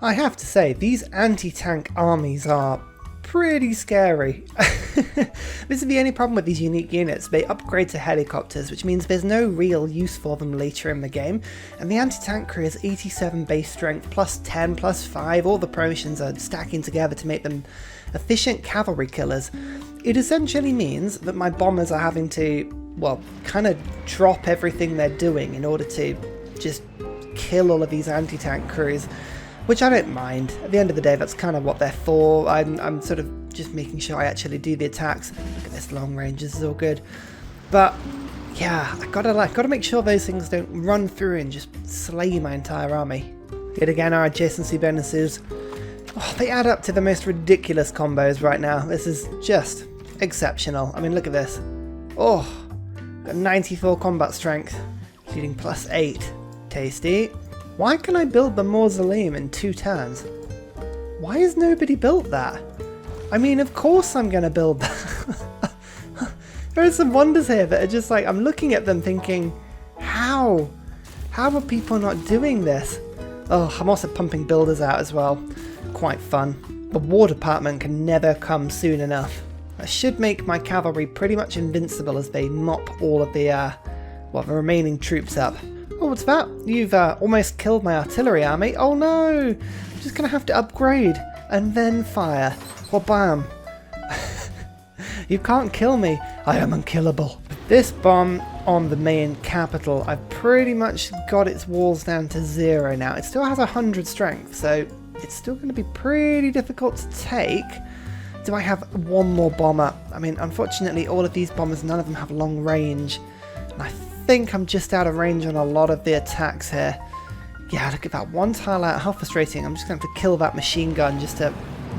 I have to say, these anti-tank armies are pretty scary. This is the only problem with these unique units. They upgrade to helicopters, which means there's no real use for them later in the game, and the anti-tank crew is 87 base strength, plus 10, plus 5, all the promotions are stacking together to make them efficient cavalry killers. It essentially means that my bombers are having to, well, kind of drop everything they're doing in order to just kill all of these anti-tank crews, which I don't mind. At the end of the day, that's kind of what they're for. I'm sort of just making sure I actually do the attacks. Look at this long range, this is all good. But yeah, I gotta make sure those things don't run through and just slay my entire army. Yet again, our adjacency bonuses, oh, they add up to the most ridiculous combos right now. This is just exceptional. I mean, look at this. Oh, got 94 combat strength, shooting plus 8. Tasty. Why can I build the mausoleum in 2 turns? Why has nobody built that? I mean, of course I'm gonna build that. There are some wonders here that are just like, I'm looking at them thinking, how? How are people not doing this? Oh, I'm also pumping builders out as well. Quite fun. The war department can never come soon enough. That should make my cavalry pretty much invincible as they mop all of the remaining troops up. Oh, what's that? You've almost killed my artillery army. Oh no! I'm just gonna have to upgrade and then fire. Well, bam. You can't kill me. I am unkillable. This bomb on the main capital, I've pretty much got its walls down to 0 now. It still has 100 strength, so it's still going to be pretty difficult to take. Do I have one more bomber? I mean, unfortunately, all of these bombers, none of them have long range. And I think I'm just out of range on a lot of the attacks here. Yeah, look at that. One tile out. How frustrating. I'm just going to have to kill that machine gun just to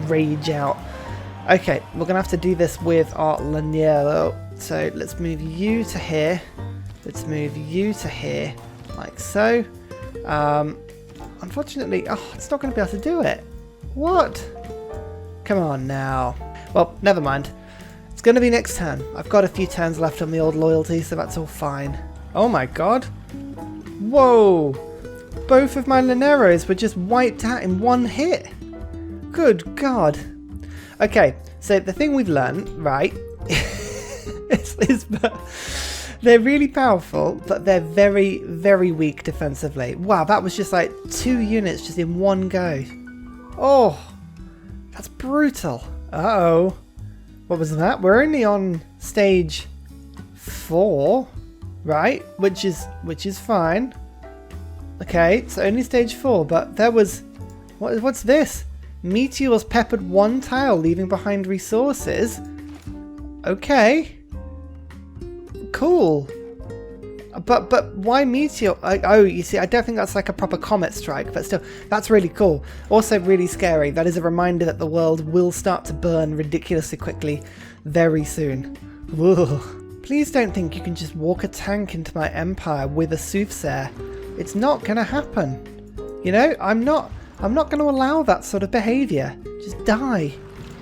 rage out. Okay, we're going to have to do this with our Lanier though. So let's move you to here. Let's move you to here. Like so. Unfortunately, oh, it's not going to be able to do it. What? Come on now. Well, never mind. It's going to be next turn. I've got a few turns left on the old loyalty, so that's all fine. Oh my god. Whoa. Both of my Lineros were just wiped out in one hit. Good god. Okay, so the thing we've learned, right, is that they're really powerful, but they're very, very weak defensively. Wow, that was just like 2 units just in one go. Oh, that's brutal. Uh-oh. What was that? We're only on stage 4, right? Which is fine. Okay, so only stage 4, but there was... What's this? Meteors peppered 1 tile, leaving behind resources. Okay. Cool. But why meteor? Oh, you see, I don't think that's like a proper comet strike, but still, that's really cool. Also really scary. That is a reminder that the world will start to burn ridiculously quickly very soon. Ugh. Please don't think you can just walk a tank into my empire with a soothsayer. It's not going to happen. You know, I'm not going to allow that sort of behaviour. Just die.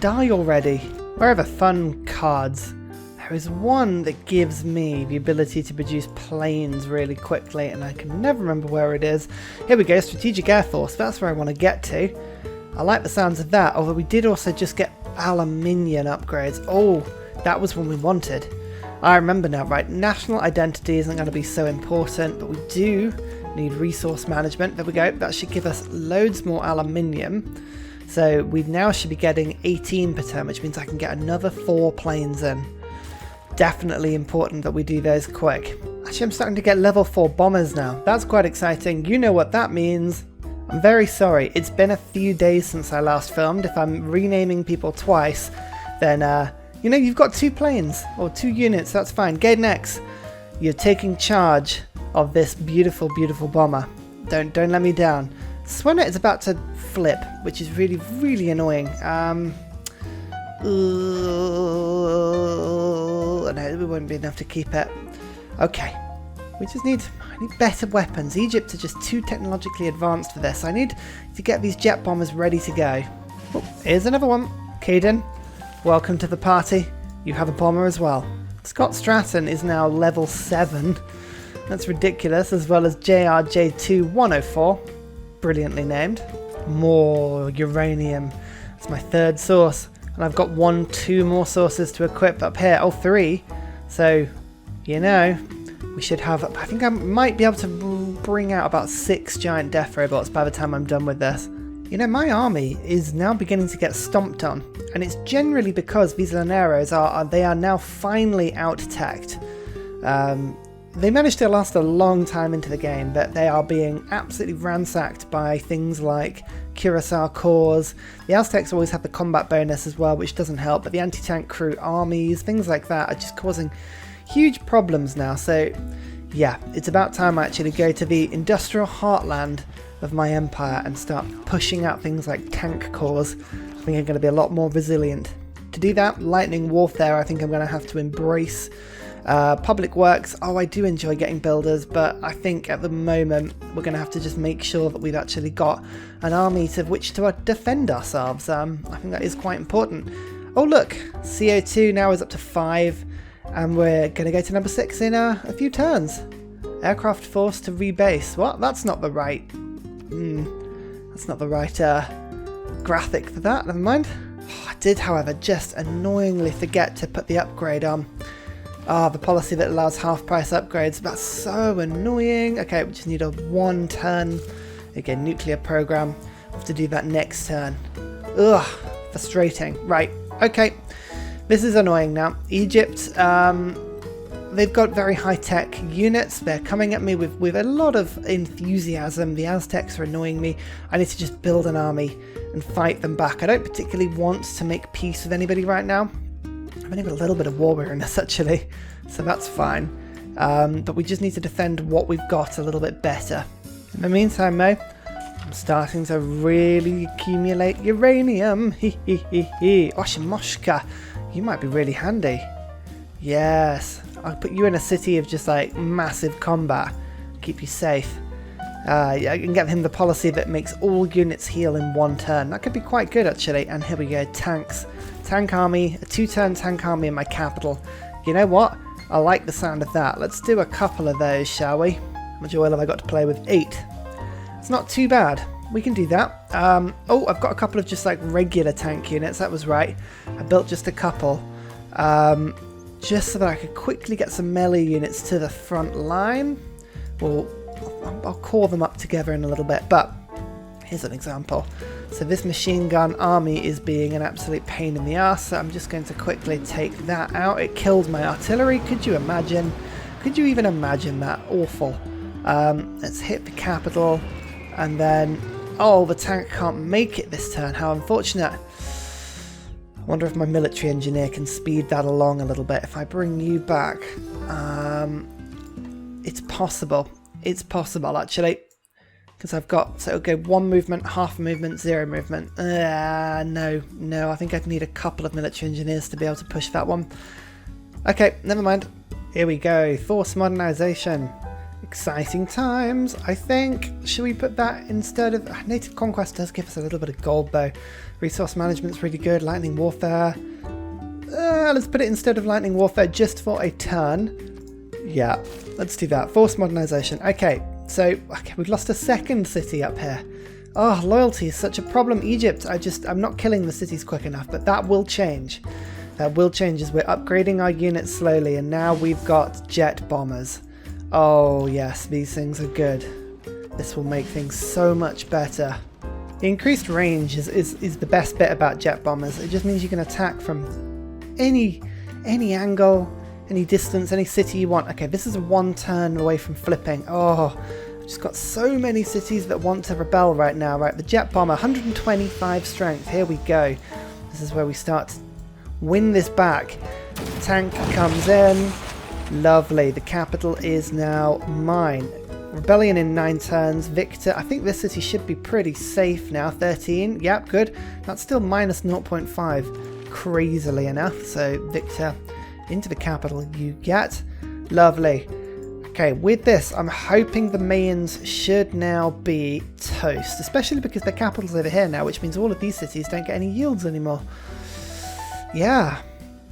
Die already. Where are the fun cards? There is one that gives me the ability to produce planes really quickly, and I can never remember where it is. Here we go, Strategic Air Force. That's where I want to get to. I like the sounds of that, although we did also just get aluminium upgrades. Oh, that was one we wanted. I remember now, right? National identity isn't going to be so important, but we do need resource management. There we go. That should give us loads more aluminium. So we now should be getting 18 per turn, which means I can get another 4 planes in. Definitely important that we do those quick. Actually, I'm starting to get level 4 bombers now. That's quite exciting. You know what that means. I'm very sorry. It's been a few days since I last filmed. If I'm renaming people twice, then, you know, you've got 2 planes or 2 units. That's fine. Gaiden X, you're taking charge of this beautiful, beautiful bomber. Don't let me down. Swenet is about to flip, which is really, really annoying. No, we won't be enough to keep it. Okay. We just need better weapons. Egypt are just too technologically advanced for this. I need to get these jet bombers ready to go. Oh, here's another one. Caden, welcome to the party. You have a bomber as well. Scott Stratton is now level 7. That's ridiculous, as well as JRJ2104. Brilliantly named. more uranium. That's my third source. And I've got 2 more sources to equip up here. Oh, 3. So, you know, we should have... I think I might be able to bring out about 6 giant death robots by the time I'm done with this. You know, my army is now beginning to get stomped on. And it's generally because these Lineros are now finally out-teched. They managed to last a long time into the game, but they are being absolutely ransacked by things like Curacao cores. The Aztecs always have the combat bonus as well, which doesn't help, but the anti-tank crew armies, things like that are just causing huge problems now. So yeah, it's about time I actually go to the industrial heartland of my empire and start pushing out things like tank cores. I think I'm going to be a lot more resilient. To do that, lightning warfare I think I'm going to have to embrace. Public works, I do enjoy getting builders, but I think at the moment we're going to have to just make sure that we've actually got an army to which to defend ourselves. I think that is quite important. Oh look, CO2 now is up to 5, and we're going to go to number 6 in a few turns. Aircraft forced to rebase. What? That's not the right... that's not the right graphic for that, never mind. I did, however, just annoyingly forget to put the upgrade on. The policy that allows half-price upgrades. That's so annoying. Okay, we just need a 1 turn. Again, nuclear program. We'll have to do that next turn. Ugh, frustrating. Right, okay. This is annoying now. Egypt, they've got very high-tech units. They're coming at me with a lot of enthusiasm. The Aztecs are annoying me. I need to just build an army and fight them back. I don't particularly want to make peace with anybody right now. I've only got a little bit of war weariness actually, so that's fine. But we just need to defend what we've got a little bit better. In the meantime, Mo, I'm starting to really accumulate uranium. Oshimoshka, you might be really handy. Yes, I'll put you in a city of just like massive combat, keep you safe. I can get him the policy that makes all units heal in 1 turn. That could be quite good actually. And here we go, tanks. Tank army, a 2-turn tank army in my capital. You know what? I like the sound of that. Let's do a couple of those, shall we? How much oil have I got to play with? 8. It's not too bad. We can do that. Oh, I've got a couple of just like regular tank units. That was right. I built just a couple. Just so that I could quickly get some melee units to the front line. Well, I'll core them up together in a little bit, but here's an example. So this machine gun army is being an absolute pain in the ass, so I'm just going to quickly take that out. It killed my artillery. Could you imagine? Could you even imagine that? Awful. Let's hit the capital, and then... Oh, the tank can't make it this turn. How unfortunate. I wonder if my military engineer can speed that along a little bit. If I bring you back... it's possible. It's possible, actually. Because I've got... So, okay, 1 movement, half movement, 0 movement. No. I think I'd need a couple of military engineers to be able to push that one. Okay, never mind. Here we go. Force modernization. Exciting times, I think. Should we put that instead of... Native Conquest does give us a little bit of gold, though. Resource management's really good. Lightning Warfare. Let's put it instead of Lightning Warfare just for a turn. Yeah, let's do that. Force modernization. Okay, so we've lost a second city up here. Oh, loyalty is such a problem. Egypt, I'm not killing the cities quick enough, but that will change. That will change as we're upgrading our units slowly, and now we've got jet bombers. Oh yes, these things are good. This will make things so much better. The increased range is the best bit about jet bombers. It just means you can attack from any angle, any distance, any city you want. Okay, this is 1 turn away from flipping. Oh, I've just got so many cities that want to rebel right now. Right, the jet bomber, 125 strength. Here we go. This is where we start to win this back. Tank comes in. Lovely. The capital is now mine. Rebellion in 9 turns. Victor. I think this city should be pretty safe now. 13. Yep, good. That's still minus 0.5. Crazily enough. So, Victor, into the capital you get. Lovely. Okay, with this, I'm hoping the Mayans should now be toast. Especially because their capital's over here now, which means all of these cities don't get any yields anymore. Yeah.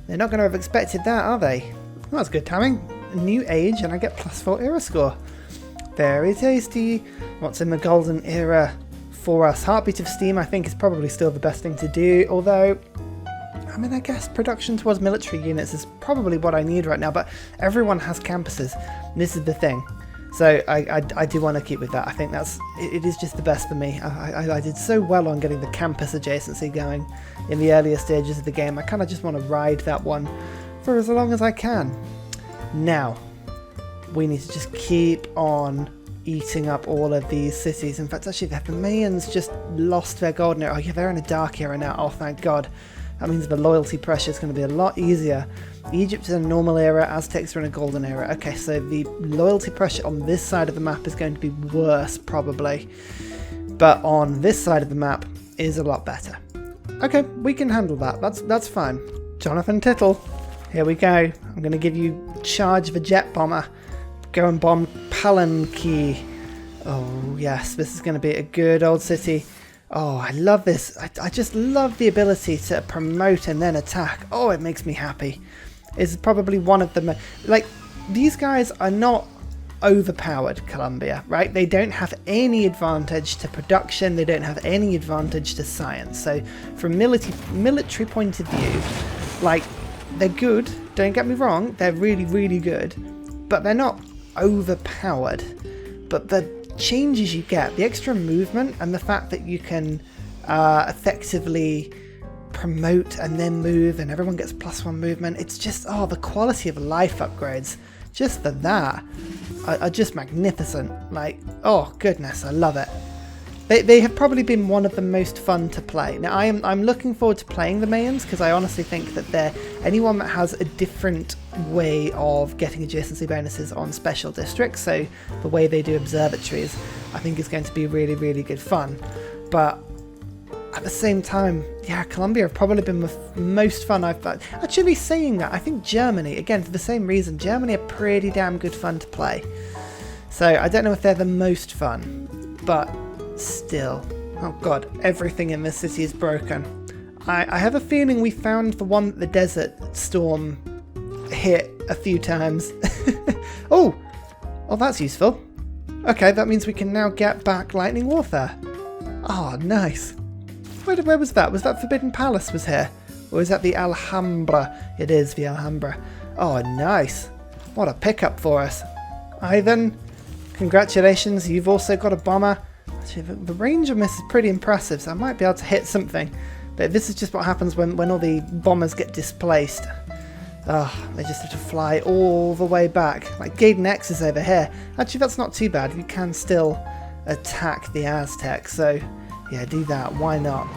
They're not going to have expected that, are they? Well, that's good timing. A new age and I get +4 era score. Very tasty. What's in the golden era for us. Heartbeat of Steam, I think, is probably still the best thing to do, although, I mean, I guess production towards military units is probably what I need right now, but everyone has campuses, and this is the thing. So I do want to keep with that. I think it is just the best for me. I did so well on getting the campus adjacency going in the earlier stages of the game. I kind of just want to ride that one for as long as I can. Now, we need to just keep on eating up all of these cities. In fact, actually, the Mayans just lost their golden era. Oh yeah, they're in a dark era now. Oh, thank God. That means the loyalty pressure is going to be a lot easier. Egypt is in a normal era, Aztecs are in a golden era. Okay, so the loyalty pressure on this side of the map is going to be worse, probably. But on this side of the map is a lot better. Okay, we can handle that. That's fine. Jonathan Tittle, here we go. I'm going to give you charge the jet bomber. Go and bomb Palanque. Oh, yes, this is going to be a good old city. Oh, I love this. I just love the ability to promote and then attack. Oh, it makes me happy. It's probably one of the... Like, these guys are not overpowered, Colombia, right? They don't have any advantage to production. They don't have any advantage to science. So, from military point of view, like, they're good. Don't get me wrong. They're really, really good. But they're not overpowered. But the changes you get, the extra movement and the fact that you can effectively promote and then move and everyone gets +1 movement, it's just, oh, the quality of life upgrades just for that are just magnificent. Like, oh goodness, I love it. They have probably been one of the most fun to play. Now I'm looking forward to playing the Mayans because I honestly think that they're anyone that has a different way of getting adjacency bonuses on special districts, so the way they do observatories, I think is going to be really, really good fun. But at the same time, yeah, Colombia have probably been the most fun I've had. Actually, saying that, I think Germany, again, for the same reason, Germany are pretty damn good fun to play. So I don't know if they're the most fun, but still. Oh god, everything in this city is broken. I have a feeling we found the one that the Desert Storm hit a few times. Oh, that's useful. Okay, that means we can now get back Lightning Warfare. Oh, nice. Where was that? Was that Forbidden Palace was here? Or is that the Alhambra? It is the Alhambra. Oh, nice. What a pickup for us. Ivan, congratulations. You've also got a bomber. Actually, the range of this is pretty impressive, so I might be able to hit something. But this is just what happens when all the bombers get displaced. Oh, they just have to fly all the way back. Like Gaiden X is over here. Actually, that's not too bad. You can still attack the Aztecs, so yeah, do that. Why not?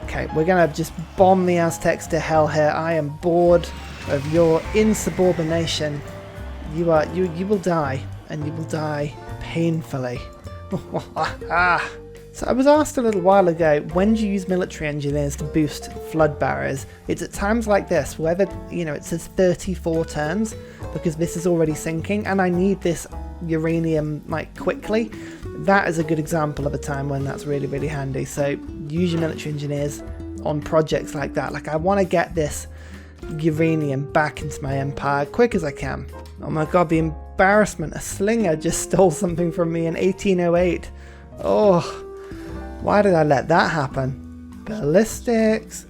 Okay, we're going to just bomb the Aztecs to hell here. I am bored of your insubordination. You will die, and you will die painfully. So I was asked a little while ago, when do you use military engineers to boost flood barriers? It's at times like this, where it says 34 turns, because this is already sinking, and I need this uranium like quickly. That is a good example of a time when that's really, really handy. So use your military engineers on projects like that. Like, I want to get this uranium back into my empire quick as I can. Oh my god, the embarrassment. A slinger just stole something from me in 1808. Oh, why did I let that happen? Ballistics,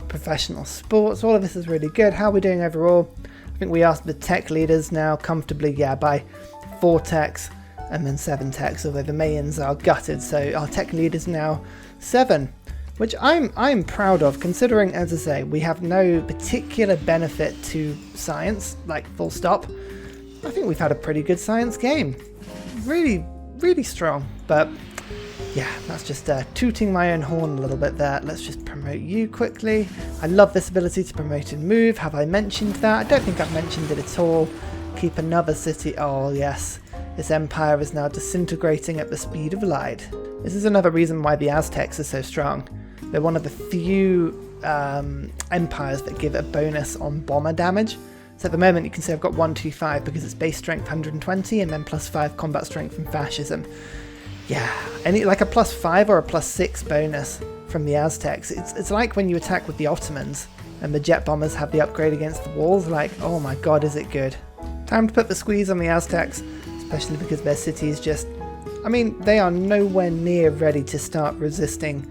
professional sports, all of this is really good. How are we doing overall? I think we asked the tech leaders now comfortably, yeah, by 4 techs and then 7 techs, although the Mayans are gutted, so our tech leaders now 7, which I'm proud of, considering, as I say, we have no particular benefit to science, like full stop. I think we've had a pretty good science game. Really, really strong, but yeah, that's just tooting my own horn a little bit there. Let's just promote you quickly. I love this ability to promote and move. Have I mentioned that? I don't think I've mentioned it at all. Keep another city. Oh, yes. This empire is now disintegrating at the speed of light. This is another reason why the Aztecs are so strong. They're one of the few empires that give a bonus on bomber damage. So at the moment you can see I've got 125 because it's base strength 120 and then +5 combat strength from fascism. Yeah, like a +5 or a +6 bonus from the Aztecs. It's like when you attack with the Ottomans and the jet bombers have the upgrade against the walls. Like, oh my god, is it good. Time to put the squeeze on the Aztecs, especially because their city is just I mean, they are nowhere near ready to start resisting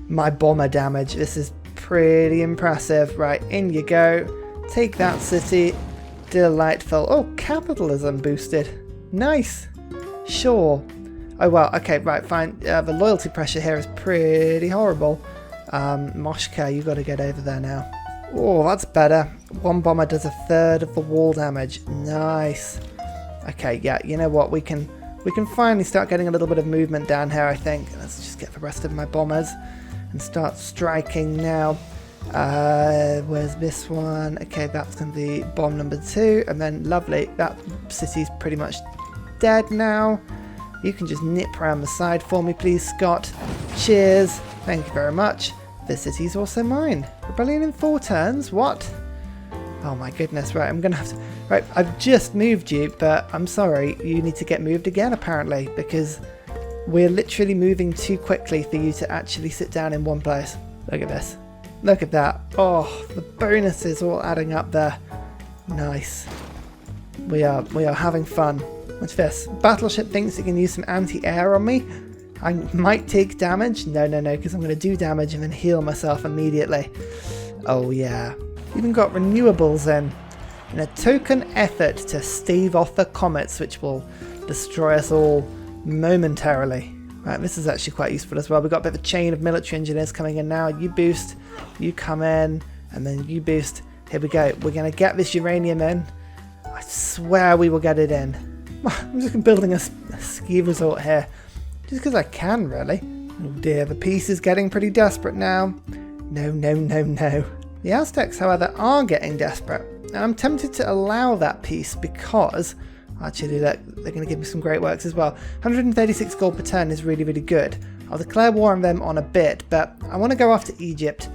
my bomber damage. This is pretty impressive. Right, in you go. Take that city. Delightful. Oh, capitalism boosted. Nice. Sure. Oh, well, okay, right, fine. The loyalty pressure here is pretty horrible. Moshka, you got to get over there now. Oh, that's better. One bomber does a third of the wall damage. Nice. Okay, yeah, you know what? We can finally start getting a little bit of movement down here, I think. Let's just get the rest of my bombers and start striking now. Where's this one? Okay, that's going to be bomb number 2. And then, lovely, that city's pretty much dead now. You can just nip around the side for me, please, Scott. Cheers. Thank you very much. This city's also mine. Rebellion in 4 turns? What? Oh my goodness, right, I'm going to have to... Right, I've just moved you, but I'm sorry, you need to get moved again, apparently, because we're literally moving too quickly for you to actually sit down in one place. Look at this. Look at that. Oh, the bonuses all adding up there. Nice. We are having fun. What's this? Battleship thinks it can use some anti-air on me. I might take damage. No, because I'm going to do damage and then heal myself immediately. Oh yeah. Even got renewables in a token effort to stave off the comets, which will destroy us all momentarily. Right, this is actually quite useful as well. We've got a bit of a chain of military engineers coming in now. You boost, you come in, and then you boost. Here we go. We're going to get this uranium in. I swear we will get it in. I'm just building a ski resort here. Just because I can, really. Oh dear, the peace is getting pretty desperate now. No. The Aztecs, however, are getting desperate. And I'm tempted to allow that peace because... Actually, look, they're going to give me some great works as well. 136 gold per turn is really, really good. I'll declare war on them on a bit, but I want to go after Egypt.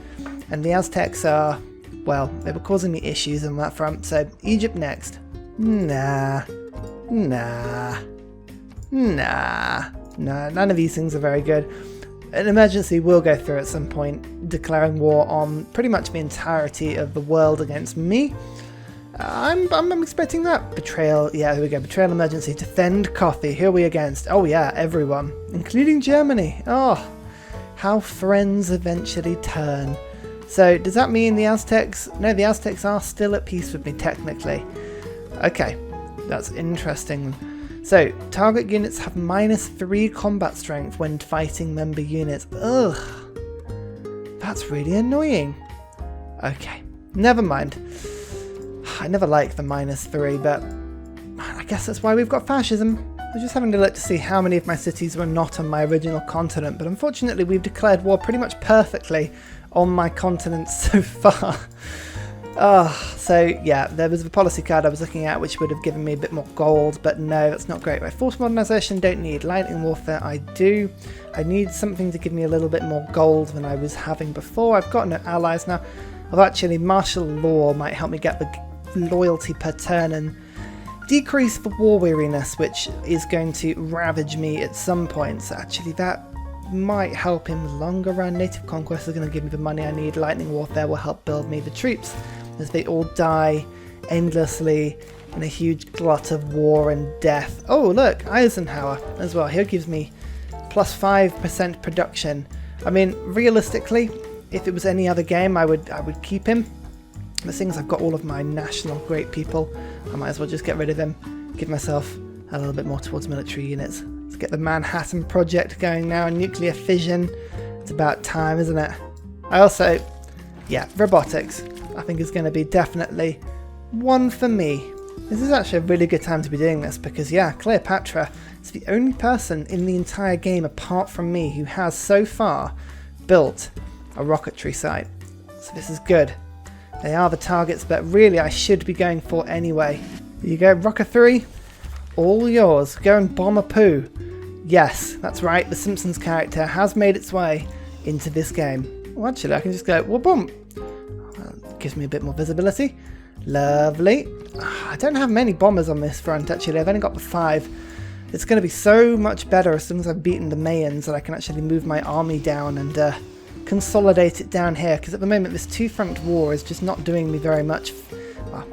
And the Aztecs are... Well, they were causing me issues on that front, so Egypt next. Nah, none of these things are very good. An emergency will go through at some point, declaring war on pretty much the entirety of the world against me. I'm expecting that. Betrayal, yeah, here we go. Betrayal emergency. Defend coffee. Who are we against? Oh yeah, everyone, including Germany. Oh, how friends eventually turn. So does that mean the Aztecs? No, the Aztecs are still at peace with me technically. Okay, that's interesting. So, target units have -3 combat strength when fighting member units. Ugh. That's really annoying. Okay, never mind. I never liked the -3, but I guess that's why we've got fascism. I was just having to look to see how many of my cities were not on my original continent, but unfortunately we've declared war pretty much perfectly on my continent so far. So yeah, there was the policy card I was looking at which would have given me a bit more gold, but no, that's not great. Right, force modernization, don't need. Lightning warfare, I do. I need something to give me a little bit more gold than I was having before. I've got no allies now. Although actually martial law might help me get the loyalty per turn and decrease the war weariness, which is going to ravage me at some point. So actually that might help in the longer run. Native conquest is going to give me the money I need. Lightning warfare will help build me the troops as they all die endlessly in a huge glut of war and death. Oh look, Eisenhower as well. He gives me plus 5% production. I mean, realistically, if it was any other game, I would keep him. The thing is, I've got all of my national great people. I might as well just get rid of him. Give myself a little bit more towards military units. Let's get the Manhattan Project going now, and nuclear fission. It's about time, isn't it? I also, yeah, robotics. I think is going to be definitely one for me. This is actually a really good time to be doing this because, yeah, Cleopatra is the only person in the entire game apart from me who has so far built a rocketry site. So this is good. They are the targets, but really I should be going for anyway. Here you go, Rocker 3. All yours. Go and bomb a poo. Yes, that's right. The Simpsons character has made its way into this game. Well, actually, I can just go, well, boom. Gives me a bit more visibility. Lovely. I don't have many bombers on this front, actually. I've only got the 5. It's going to be so much better as soon as I've beaten the Mayans that I can actually move my army down and consolidate it down here, because at the moment this 2-front war is just not doing me very much. Well,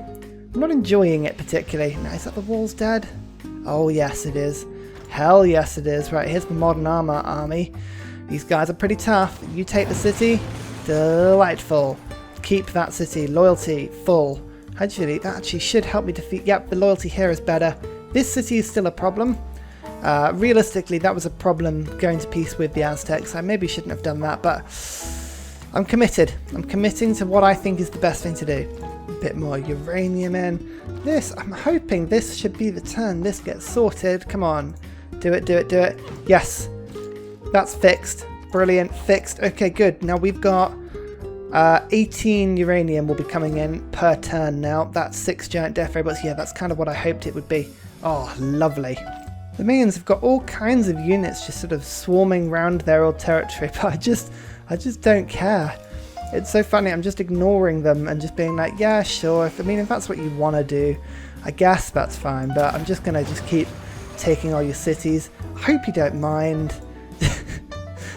I'm not enjoying it particularly. Now, is that the walls dead? Oh yes, it is. Hell yes it is. Right, here's the modern armor army. These guys are pretty tough. You take the city. Delightful. Keep that city. Loyalty. Full. Actually, that actually should help me defeat... Yep, the loyalty here is better. This city is still a problem. Realistically, that was a problem going to peace with the Aztecs. I maybe shouldn't have done that, but I'm committed. I'm committing to what I think is the best thing to do. A bit more uranium in. This, I'm hoping this should be the turn this gets sorted. Come on. Do it, do it, do it. Yes. That's fixed. Brilliant. Fixed. Okay, good. Now we've got 18 uranium will be coming in per turn now. That's 6 giant death robots. Yeah, that's kind of what I hoped it would be. Oh, lovely. The minions have got all kinds of units just sort of swarming around their old territory, but I just don't care. It's so funny, I'm just ignoring them and just being like, yeah, sure, if that's what you want to do, I guess that's fine, but I'm just going to just keep taking all your cities. I hope you don't mind.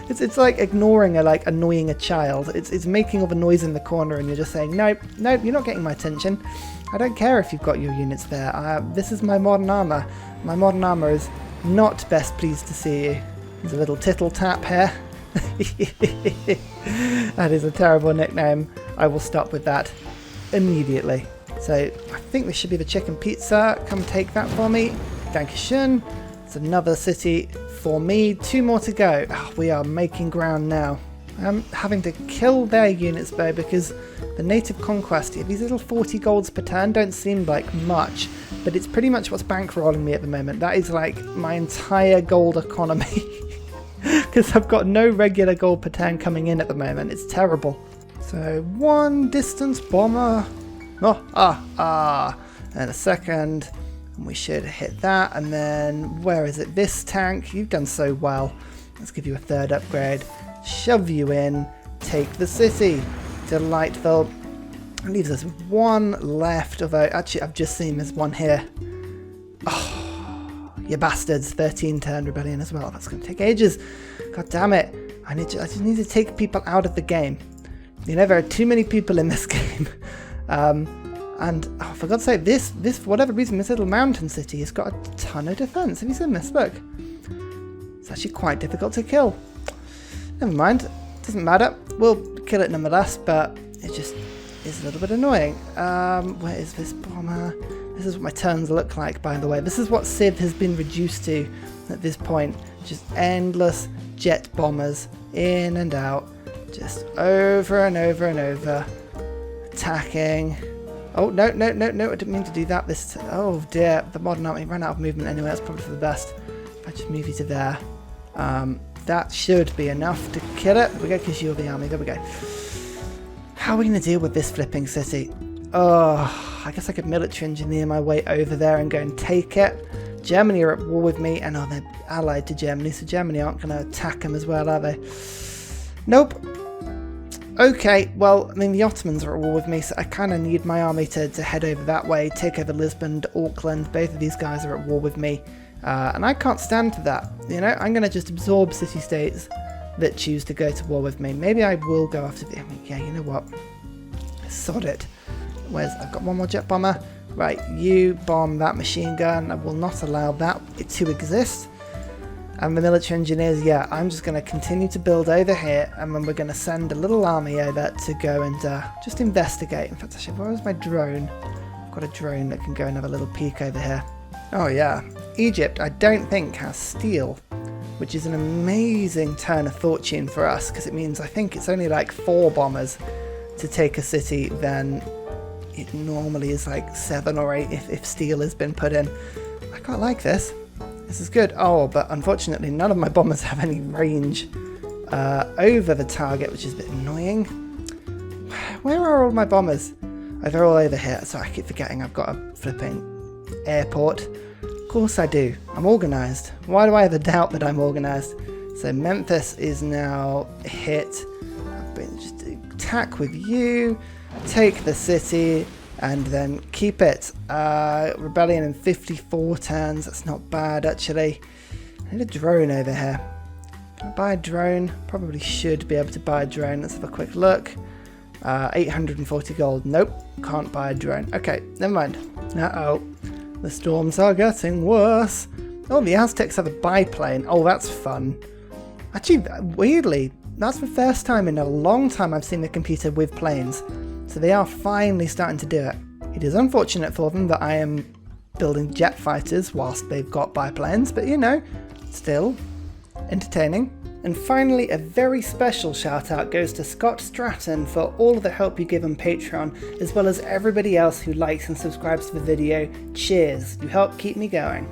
It's like ignoring annoying a child. It's making all the noise in the corner and you're just saying, nope, you're not getting my attention. I don't care if you've got your units there. This is my modern armour. My modern armour is not best pleased to see you. There's a little tittle tap here. That is a terrible nickname. I will stop with that immediately. So I think this should be the chicken pizza. Come take that for me. Dankeschön. It's another city for me. 2 more to go. Oh, we are making ground now. I'm having to kill their units though because the native conquest, these little 40 golds per turn don't seem like much, but it's pretty much what's bankrolling me at the moment. That is like my entire gold economy because I've got no regular gold per turn coming in at the moment. It's terrible. So 1 distance bomber. And a second. And we should hit that. And then where is it? This tank. You've done so well. Let's give you a 3rd upgrade. Shove you in, take the city. Delightful. It leaves us 1 left, although actually I've just seen there's 1 here. Oh, you bastards. 13 turn rebellion as well. That's going to take ages. God damn it. I just need to take people out of the game. You know, there are too many people in this game. And oh, for God's sake, this for whatever reason, this little mountain city has got a ton of defense. Have you seen this? Look. It's actually quite difficult to kill. Never mind, doesn't matter. We'll kill it nonetheless, but it just is a little bit annoying. Where is this bomber? This is what my turns look like, by the way. This is what Civ has been reduced to at this point. Just endless jet bombers in and out. Just over and over and over. Attacking. Oh, no, I didn't mean to do that this time. Oh dear, the modern army ran out of movement anyway. That's probably for the best. If I just move you to there. That should be enough to kill it. There we go, because you're the army. There we go. How are we going to deal with this flipping city? Oh, I guess I could military engineer my way over there and go and take it. Germany are at war with me, and they're allied to Germany, so Germany aren't going to attack them as well, are they? Nope. Okay, well, I mean, the Ottomans are at war with me, so I kind of need my army to head over that way, take over Lisbon, Auckland. Both of these guys are at war with me. And I can't stand for that, you know. I'm going to just absorb city-states that choose to go to war with me. Maybe I will go after the... yeah, you know what? Sod it. I've got 1 more jet bomber. Right, you bomb that machine gun. I will not allow that to exist. And the military engineers, yeah, I'm just going to continue to build over here. And then we're going to send a little army over to go and just investigate. In fact, actually, where is my drone? I've got a drone that can go and have a little peek over here. Oh yeah, Egypt I don't think has steel, which is an amazing turn of fortune for us, because it means I think it's only like 4 bombers to take a city, then it normally is like 7 or 8 if steel has been put in. I quite like this. This is good. Oh, but unfortunately none of my bombers have any range over the target, which is a bit annoying. Where are all my bombers? Oh, they're all over here. So I keep forgetting I've got a flipping airport. Of course I do. I'm organised. Why do I have a doubt that I'm organised? So Memphis is now hit. I've been just attack with you, take the city, and then keep it. Rebellion in 54 turns. That's not bad actually. I need a drone over here. Can I buy a drone? Probably should be able to buy a drone. Let's have a quick look. 840 gold. Nope, can't buy a drone. Okay, never mind. Uh-oh. The storms are getting worse. Oh, the Aztecs have a biplane. Oh, that's fun. Actually, weirdly, that's the first time in a long time I've seen a computer with planes. So they are finally starting to do it. It is unfortunate for them that I am building jet fighters whilst they've got biplanes, but you know, still entertaining. And finally, a very special shout out goes to Scott Stratton for all of the help you give on Patreon, as well as everybody else who likes and subscribes to the video. Cheers, you help keep me going.